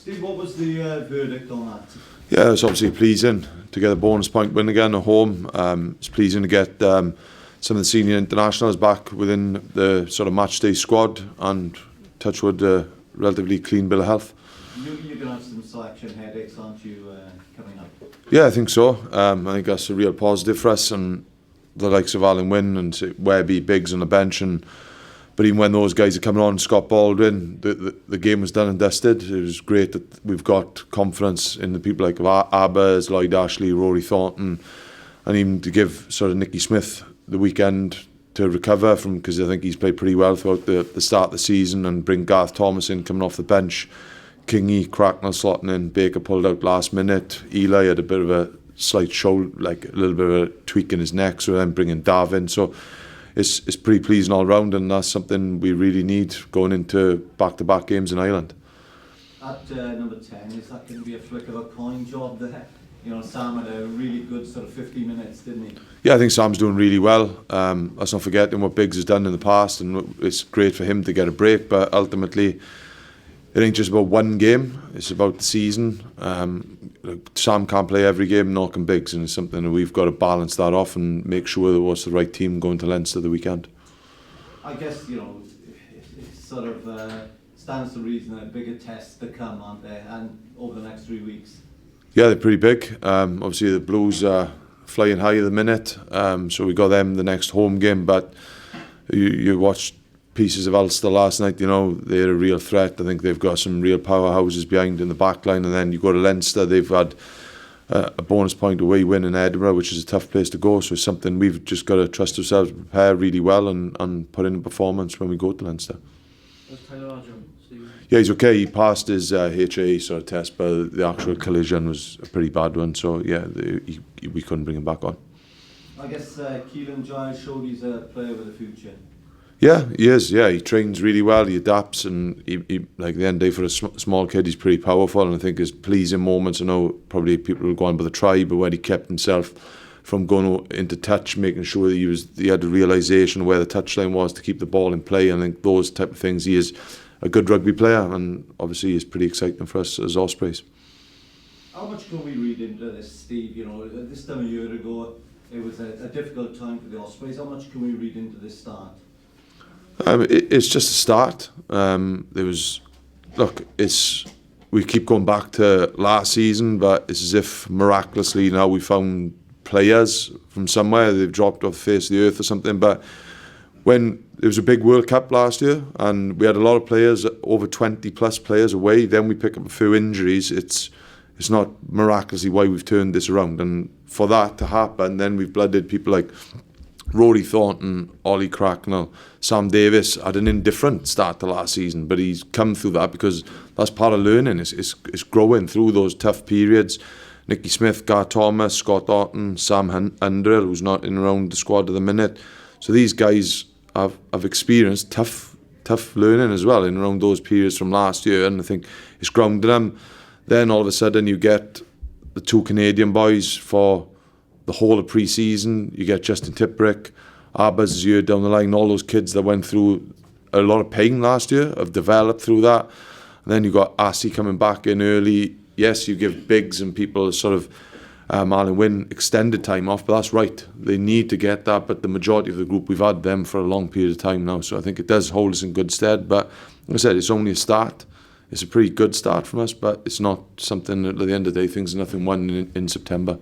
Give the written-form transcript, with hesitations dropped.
Steve, what was the verdict on that? Yeah, it's obviously pleasing to get a bonus point win again at home. It's pleasing to get some of the senior internationals back within the sort of match day squad and touch wood, relatively clean bill of health. You're going to have some selection headaches, aren't you, coming up? Yeah, I think so. I think that's a real positive for us, and the likes of Alan Wynne and Webby, Biggs on the bench, but even when those guys are coming on, Scott Baldwin, the game was done and dusted. It was great that we've got confidence in the people like Abbas, Lloyd Ashley, Rory Thornton, and even to give sort of Nicky Smith the weekend to recover from, because I think he's played pretty well throughout the start of the season, and bring Garth Thomas in coming off the bench. Kingy, Cracknell slotting in, Baker pulled out last minute. Eli had a bit of a slight shoulder, like a little bit of a tweak in his neck, so then bringing Dav in. So it's pretty pleasing all round, and that's something we really need going into back-to-back games in Ireland. At number 10, is that going to be a flick of a coin job there? You know, Sam had a really good sort of 50 minutes, didn't he? Yeah, I think Sam's doing really well. Let's not forget what Biggs has done in the past, and it's great for him to get a break, but ultimately it ain't just about one game, it's about the season. Sam can't play every game, nor can Biggs, and it's something that we've got to balance that off and make sure that what's the right team going to Leinster the weekend. I guess, you know, it sort of stands to reason that bigger tests to come, aren't there, and over the next 3 weeks? Yeah, they're pretty big. Obviously the Blues are flying high at the minute, so we got them the next home game, but you watched pieces of Ulster last night, you know, they're a real threat. I think they've got some real powerhouses behind in the back line, and then you go to Leinster, they've had a bonus point away win in Edinburgh, which is a tough place to go, so it's something we've just got to trust ourselves, prepare really well and put in a performance when we go to Leinster. Yeah, he's okay. He passed his HAE sort of test, but the actual collision was a pretty bad one, so yeah, we couldn't bring him back on. I guess Keelan Giles showed he's a player with a future. Yeah, he is. Yeah, he trains really well. He adapts, and he like the end of the day for a small kid, he's pretty powerful. And I think his pleasing moments, I know probably people will go on by the try, but where he kept himself from going into touch, making sure that he had the realisation of where the touchline was to keep the ball in play. And I think those type of things, he is a good rugby player, and obviously he's pretty exciting for us as Ospreys. How much can we read into this, Steve? You know, this time a year ago, it was a difficult time for the Ospreys. How much can we read into this start? It's just a start. We keep going back to last season, but it's as if miraculously now we found players from somewhere, they've dropped off the face of the earth or something. But when there was a big World Cup last year and we had a lot of players, over 20 plus players away, then we pick up a few injuries. It's not miraculously why we've turned this around, and for that to happen, then we've blooded people like Rory Thornton, Ollie Cracknell, Sam Davis had an indifferent start to last season, but he's come through that because that's part of learning. It's growing through those tough periods. Nicky Smith, Garth Thomas, Scott Orton, Sam Underhill, who's not in around the squad at the minute. So these guys have experienced tough learning as well in around those periods from last year, and I think it's grounded them. Then all of a sudden you get the two Canadian boys for the whole of pre-season. You get Justin Tipperick, Abbas is year down the line, all those kids that went through a lot of pain last year have developed through that. And then you got Assy coming back in early. Yes, you give Biggs and people sort of Alan Wynne extended time off, but that's right. They need to get that, but the majority of the group, we've had them for a long period of time now, so I think it does hold us in good stead. But like I said, it's only a start. It's a pretty good start from us, but it's not something that at the end of the day, things are nothing won in September.